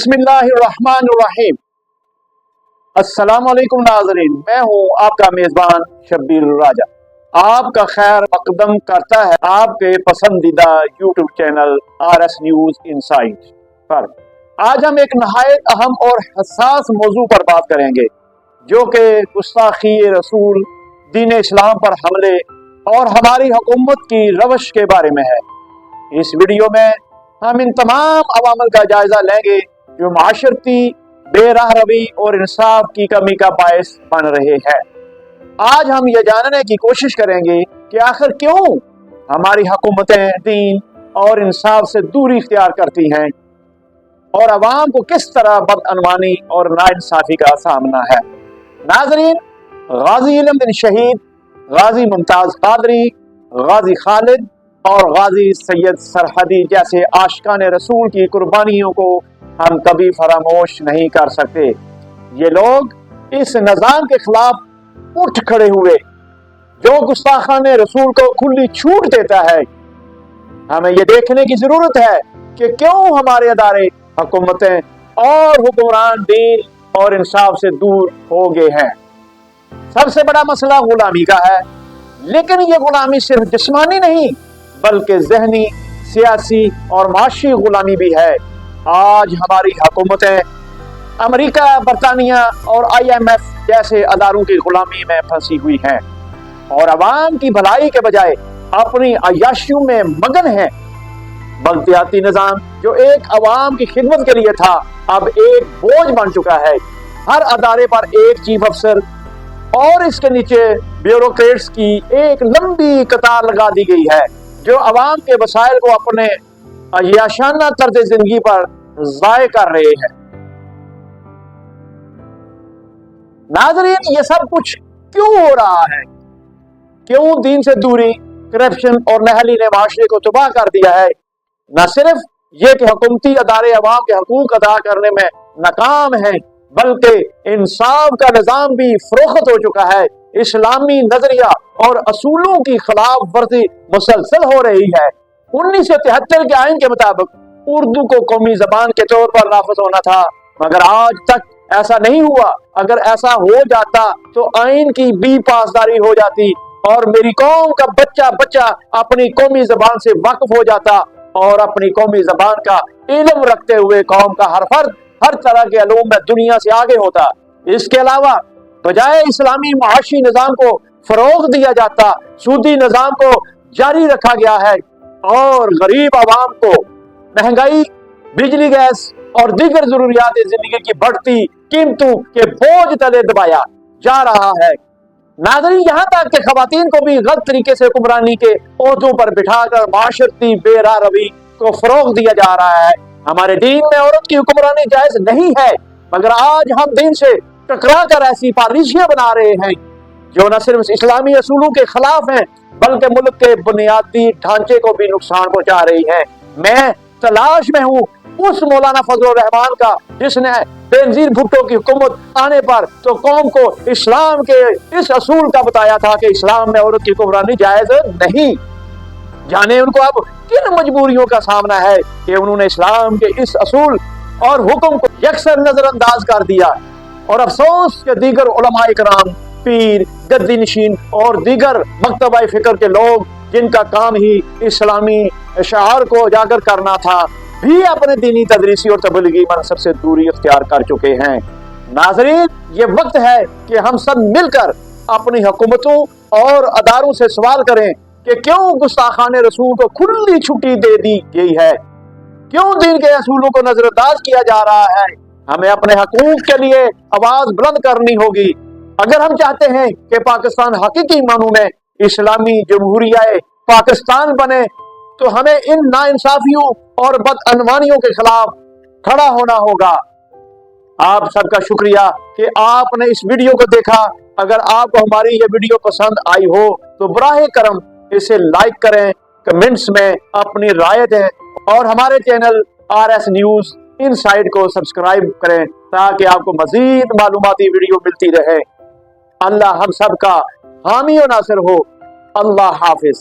बिस्मिल्लाहिर्रहमानिर्रहीम। अस्सलाम वालेकुम नाज़रीन, मैं हूँ आपका मेज़बान शब्बीर राजा। आपका खैर मकदम करता है आपके पसंदीदा YouTube channel RS news insight पर। आज हम एक नहायत अहम और हसास मौजू पर बात करेंगे, जो कि गुस्ताखी रसूल, दीन इस्लाम पर हमले और हमारी हुकूमत की रवश के बारे में है। इस वीडियो में हम इन तमाम अवामल का जायजा लेंगे जो माशरती बेराह रवी और इंसाफ की कमी का बायस बन रहे हैं। आज हम ये जानने की कोशिश करेंगे कि आखिर क्यों हमारी हुकूमतें दीन और इंसाफ से दूरी इख्तियार करती हैं और अवाम को किस तरह बदअनवानी और नाइंसाफी का सामना है। नाज़रीन, गाजी इल्मुद्दीन शहीद, गाजी मुमताज कादरी, गाजी खालिद और गाजी सैयद सरहदी जैसे आशिकाने रसूल की कुर्बानियों को हम कभी फरामोश नहीं कर सकते। ये लोग इस निज़ाम के खिलाफ उठ खड़े हुए जो गुस्ताखाने रसूल को खुली छूट देता है। हमें ये देखने की जरूरत है कि क्यों हमारे अदारे, हुकूमतें और हुक्मरान दीन और इंसाफ से दूर हो गए हैं। सबसे बड़ा मसला गुलामी का है, लेकिन ये गुलामी सिर्फ जिस्मानी नहीं बल्कि ज़हनी, सियासी और माशी गुलामी भी है। आज हमारी हुकूमतें अमेरिका, बरतानिया और IMF जैसे अदारों की गुलामी में फंसी हुई हैं और अवाम की भलाई के बजाय अपनी अय्याशियों में मगन हैं। बलदियाती निज़ाम जो एक अवाम की खिदमत के लिए था, अब एक बोझ बन चुका है। हर अदारे पर एक चीफ अफसर और इसके नीचे ब्यूरोक्रेट्स की एक लंबी कतार लगा दी गई है, जो अवाम के वसाइल को अपने अय्याशाना तर्ज जिंदगी पर ज़ाय कर रहे हैं। नाज़रीन, ये सब कुछ क्यों हो रहा है? क्यों दीन से दूरी, करप्शन और नहली ने माशरे को तबाह कर दिया है? न सिर्फ ये कि हुकूमती अदारे अवाम के हकूक अदा करने में नाकाम हैं, बल्कि इंसाफ का निज़ाम भी फरोख्त हो चुका है। इस्लामी नजरिया और असूलों की खिलाफ वर्जी मुसलसल हो रही है। 1973 के आइन के मुताबिक उर्दू को कौमी जबान के तौर पर नाफिज होना था, मगर आज तक ऐसा नहीं हुआ। अगर ऐसा हो जाता तो आइन की भी पासदारी हो जाती और मेरी कौम का बच्चा बच्चा अपनी कौमी जबान से वाकिफ हो जाता और अपनी कौमी जबान का इल्म रखते हुए कौम का हर फर्द हर तरह के अलूम में दुनिया से आगे होता। इसके अलावा बजाय इस्लामी मुआशी निज़ाम को फरोग दिया जाता, सूदी निज़ाम को जारी रखा गया है और गरीब आवाम को महंगाई, बिजली, गैस और दीगर जरूरियात जिंदगी की बढ़ती कीमतों के बोझ तले दबाया जा रहा है। नाज़रीन, यहाँ तक कि खवातीन को भी गलत तरीके से हुक्मरानी के ओहदों पर बिठाकर माशरती बेराह रवी को फरोग दिया जा रहा है। हमारे दीन में औरत की हुक्मरानी जायज नहीं है, मगर आज हम दीन से टकरा कर ऐसी पॉलिसियां बना रहे हैं जो न सिर्फ इस्लामी असूलों के खिलाफ हैं बल्कि मुल्क के बुनियादी ढांचे को भी नुकसान पहुंचा रही हैं। मैं तलाश में हूँ उस मौलाना फजलुर रहमान का जिसने बेनजीर भुट्टो की हुकूमत आने पर तो कौम को इस्लाम के इस असूल का बताया था कि इस्लाम में औरत की हुक्मरानी जायज नहीं। जाने उनको अब किन मजबूरियों का सामना है कि उन्होंने इस्लाम के इस असूल और हुक्म को यकसर नजरअंदाज कर दिया। और अफसोस के दीगर उलमा इकराम, पीर, गद्दी नशीन और दीगर मकतबा फिक्र के लोग जिनका काम ही इस्लामी शआर को उजागर करना था, भी अपने दीनी तदरीसी और तबलीगी मनसब से दूरी इख्तियार कर चुके हैं। नाज़रीन, ये वक्त है कि हम सब मिलकर अपनी हुकूमतों और अदारों से सवाल करें कि क्यों गुस्ताखाने रसूल को खुली छुट्टी दे दी गई है, क्यों दीन के असूलों को नजरअंदाज किया जा रहा है। हमें अपने हकूक के लिए आवाज बुलंद करनी होगी। अगर हम चाहते हैं कि पाकिस्तान हकीकी मानों में इस्लामी जमहूरिया पाकिस्तान बने, तो हमें इन नाइंसाफियों और बदअनवानियों के खिलाफ खड़ा होना होगा। आप सबका शुक्रिया कि आपने इस वीडियो को देखा। अगर आपको हमारी ये वीडियो पसंद आई हो तो बराह करम इसे लाइक करें, कमेंट्स में अपनी राय दें और हमारे चैनल RS न्यूज़ इनसाइट को सब्सक्राइब करें ताकि आपको मजीद मालूमाती वीडियो मिलती रहे। अल्लाह हम सब का हामी और नासिर हो। अल्लाह हाफिज।